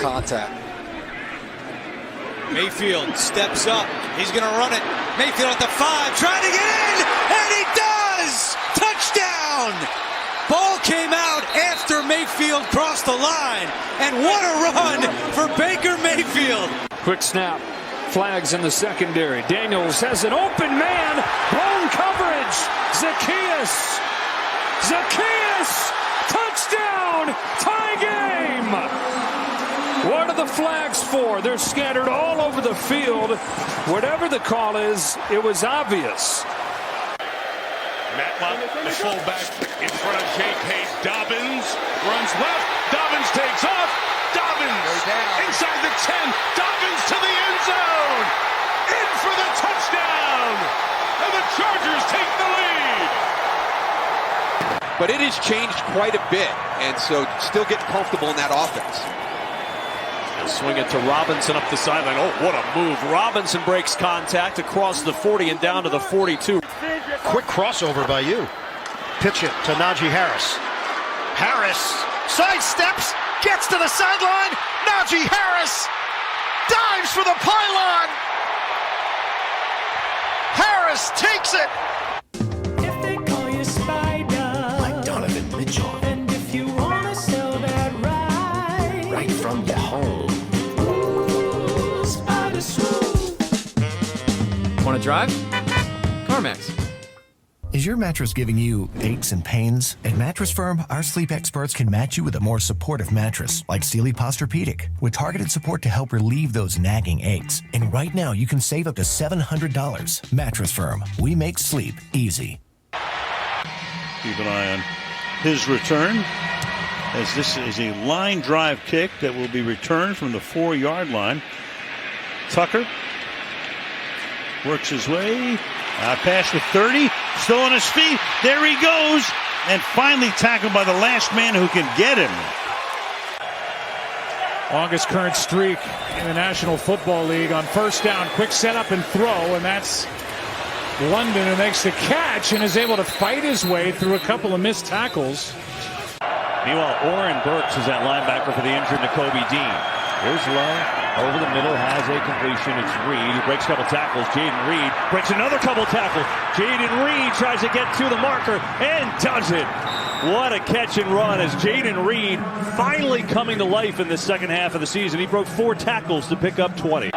contact. Mayfield steps up. He's going to run it. Mayfield at the 5, trying to get in, and he does! Touchdown! Ball came out after Mayfield crossed the line, and what a run for Baker Mayfield. Quick snap. Flags in the secondary. Daniels has an open man. Blown coverage. Zacchaeus. Touchdown. Tie game. What are the flags for? They're scattered all over the field. Whatever the call is, it was obvious. Matlock, the fullback, in front of Jake Hayes. Dobbins runs left. Dobbins takes off. Dobbins inside the 10. Dobbins to the end zone. In for the touchdown. And the Chargers take the lead. But it has changed quite a bit, and so still getting comfortable in that offense. Swing it to Robinson up the sideline. Oh, what a move. Robinson breaks contact across the 40 and down to the 42. Quick crossover by you. Pitch it to Najee Harris. Harris sidesteps, gets to the sideline. Najee Harris dives for the pylon. Harris takes it. If they call you Spider, Like Donovan Mitchell. and if you want to sell that ride, Right from your home. ooh, Spider Swoop. Want to drive? CarMax. Is your mattress giving you aches and pains? At Mattress Firm, our sleep experts can match you with a more supportive mattress, like Sealy Posturepedic, with targeted support to help relieve those nagging aches. And right now, you can save up to $700. Mattress Firm, we make sleep easy. Keep an eye on his return, as this is a line drive kick that will be returned from the 4-yard line. Tucker works his way past the 30, still on his feet. There he goes, and finally tackled by the last man who can get him. Longest current streak in the National Football League on first down. Quick setup and throw, and that's London, who makes the catch and is able to fight his way through a couple of missed tackles. Meanwhile, Oren Burks is that linebacker for the injured Nakobe Dean. Here's Love over the middle, has a completion. It's Reed who breaks a couple tackles. Jaden Reed breaks another couple tackles. Jaden Reed tries to get to the marker and does it. What a catch and run as Jaden Reed finally coming to life in the second half of the season. He broke 4 tackles to pick up 20.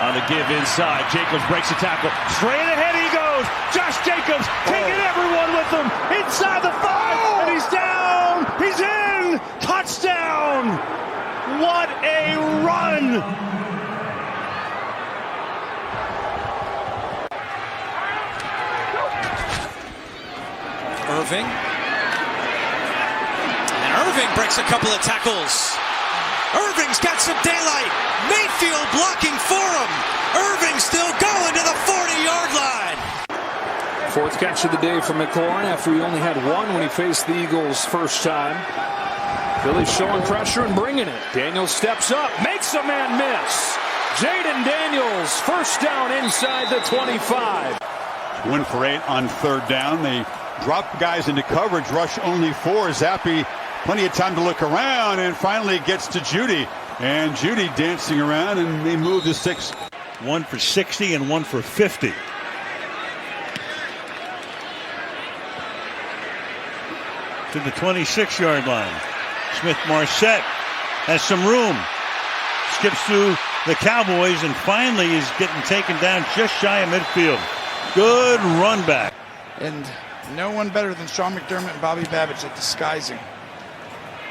On the give inside, Jacobs breaks a tackle. Straight ahead he goes. Josh Jacobs taking everyone with him inside the 5, and he's down. He's in. Touchdown. What a run. Irving. And Irving breaks a couple of tackles. Irving's got some daylight. Mayfield blocking for him. Irving still going to the 40-yard line. 4th catch of the day for McLaurin after he only had 1 when he faced the Eagles first time. Philly's showing pressure and bringing it. Daniels steps up, makes a man miss. Jaden Daniels, first down inside the 25. 1 for 8 on 3rd down. They drop guys into coverage, rush only 4. Zappi, plenty of time to look around, and finally gets to Judy. And Judy dancing around, and they move to 6. 1 for 60 and 1 for 50. To the 26-yard line. Smith-Marset has some room. Skips through the Cowboys and finally is getting taken down just shy of midfield. Good run back. And no one better than Sean McDermott and Bobby Babbitt at disguising.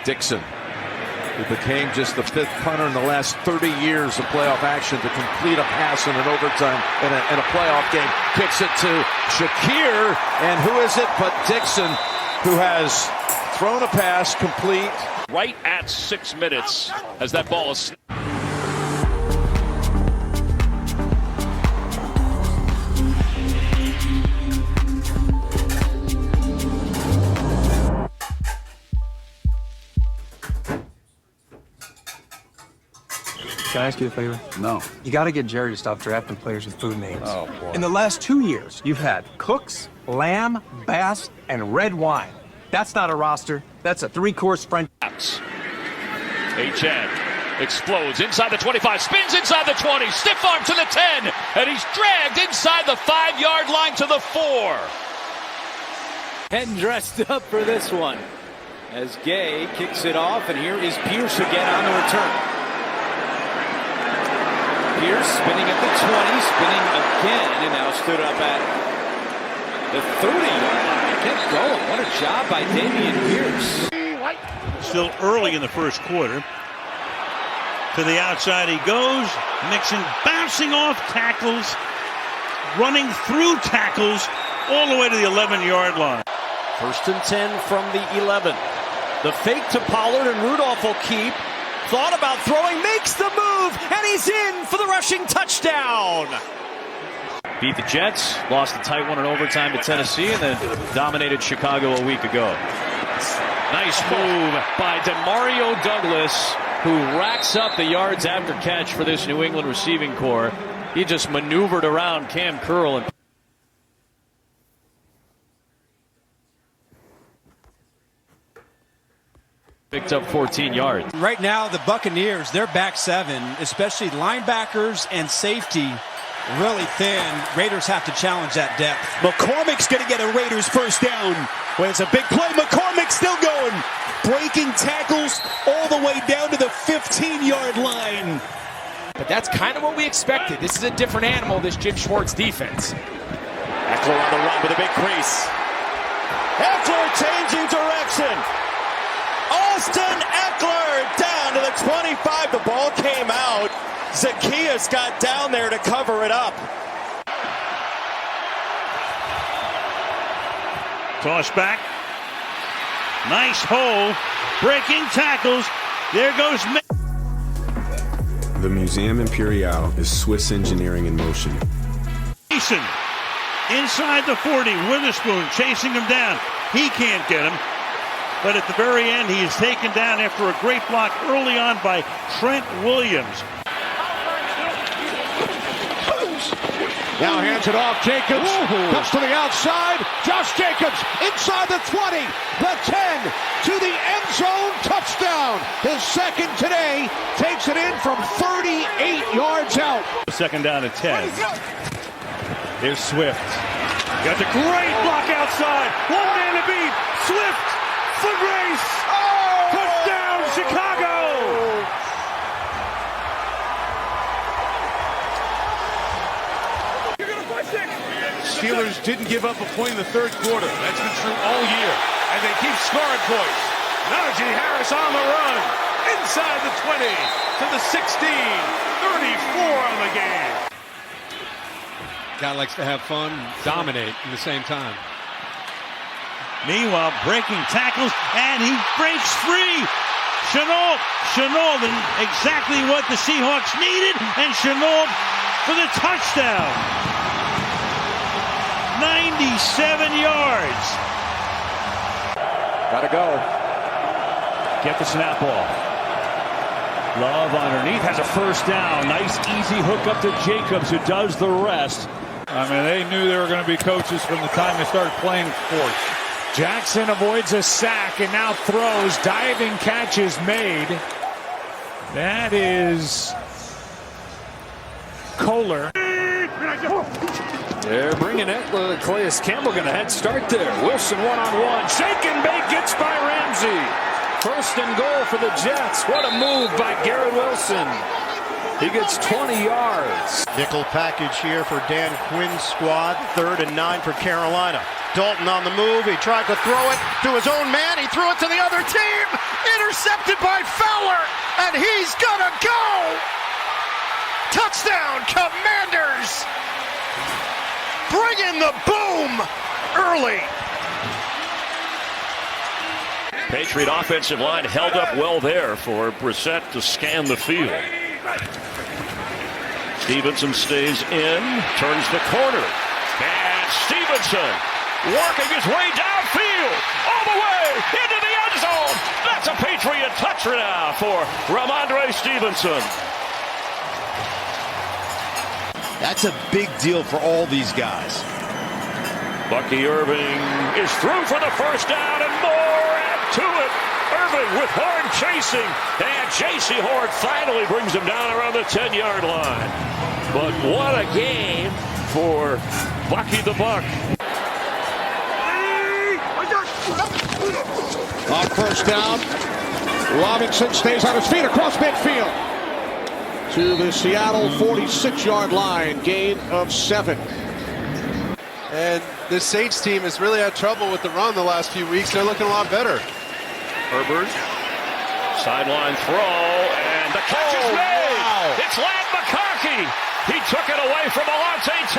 Dixon, who became just the 5th punter in the last 30 years of playoff action to complete a pass in an overtime in a playoff game, kicks it to Shakir, and who is it but Dixon, who has thrown a pass complete. Right at 6 minutes as that ball is. Can I ask you a favor? No. You got to get Jerry to stop drafting players with food names. Oh, boy. In the last 2 years, you've had Cooks, Lamb, Bass, and red wine. That's not a roster. That's a 3-course French. Etienne explodes inside the 25, spins inside the 20, stiff arm to the 10, and he's dragged inside the 5-yard line to the 4. Getting dressed up for this one as Gay kicks it off, and here is Pierce again on the return. Pierce spinning at the 20, spinning again, and now stood up at the 30-yard line. Kept going. What a job by Dameon Pierce. Still early in the first quarter. To the outside he goes. Mixon bouncing off tackles, running through tackles all the way to the 11-yard line. 1st and 10 from the 11. The fake to Pollard, and Rudolph will keep. Thought about throwing, makes the move, and he's in for the rushing touchdown. Beat the Jets, lost a tight one in overtime to Tennessee, and then dominated Chicago a week ago. Nice move by Demario Douglas, who racks up the yards after catch for this New England receiving corps. He just maneuvered around Cam Curl and picked up 14 yards. Right now, the Buccaneers, their back seven, especially linebackers and safety, really thin. Raiders have to challenge that depth. McCormick's going to get a Raiders first down. Well, it's a big play. McCormick still going. Breaking tackles all the way down to the 15-yard line. But that's kind of what we expected. This is a different animal, this Jim Schwartz defense. Eckler on the run with a big crease. Eckler changing direction. Austin Eckler down to the 25. The ball came out. Zacchaeus got down there to cover it up. Toss back. Nice hole. Breaking tackles. There goes The Museum Imperial is Swiss engineering in motion. Mason inside the 40. Witherspoon chasing him down. He can't get him. But at the very end, he is taken down after a great block early on by Trent Williams. Now hands it off. Jacobs comes to the outside. Josh Jacobs inside the 20, the 10, to the end zone. Touchdown. His second today. Takes it in from 38 yards out. 2nd down and 10. Here's Swift. Got the great block outside. One man to beat. Swift for Grace. Touchdown, Chicago. Steelers didn't give up a point in the third quarter. That's been true all year. And they keep scoring points. Najee Harris on the run. Inside the 20 to the 16. 34 on the game. Guy likes to have fun, dominate at the same time. Meanwhile, breaking tackles, and he breaks free. Chenault, exactly what the Seahawks needed, and Chenault for the touchdown. 97 yards. Gotta go. Get the snap off. Love underneath, has a first down. Nice easy hook up to Jacobs, who does the rest. I mean, they knew they were going to be coaches from the time they started playing sports. Jackson avoids a sack and now throws. Diving catch is made. That is Kohler. they're bringing it. Calais Campbell going to head start there. Wilson one-on-one. Shake and bake gets by Ramsey. 1st and goal for the Jets. What a move by Garrett Wilson. He gets 20 yards. Nickel package here for Dan Quinn's squad. 3rd and 9 for Carolina. Dalton on the move. He tried to throw it to his own man. He threw it to the other team. Intercepted by Fowler. And he's gonna go. Touchdown, Commanders. Bring in the boom early. Patriot offensive line held up well there for Brissett to scan the field. Stevenson stays in, turns the corner, and Stevenson working his way downfield, all the way into the end zone. That's a Patriot touchdown for Ramondre Stevenson. That's a big deal for all these guys. Bucky Irving is through for the first down and more, and to it. Irving with Horn chasing, and J.C. Horn finally brings him down around the 10-yard line. But what a game for Bucky the Buck. On first down, Robinson stays on his feet across midfield to the Seattle 46-yard line, gain of 7. And this Saints team has really had trouble with the run the last few weeks. They're looking a lot better. Herbert, sideline throw, and the catch is made. Wow. It's Ladd McConkey. He took it away from Alontae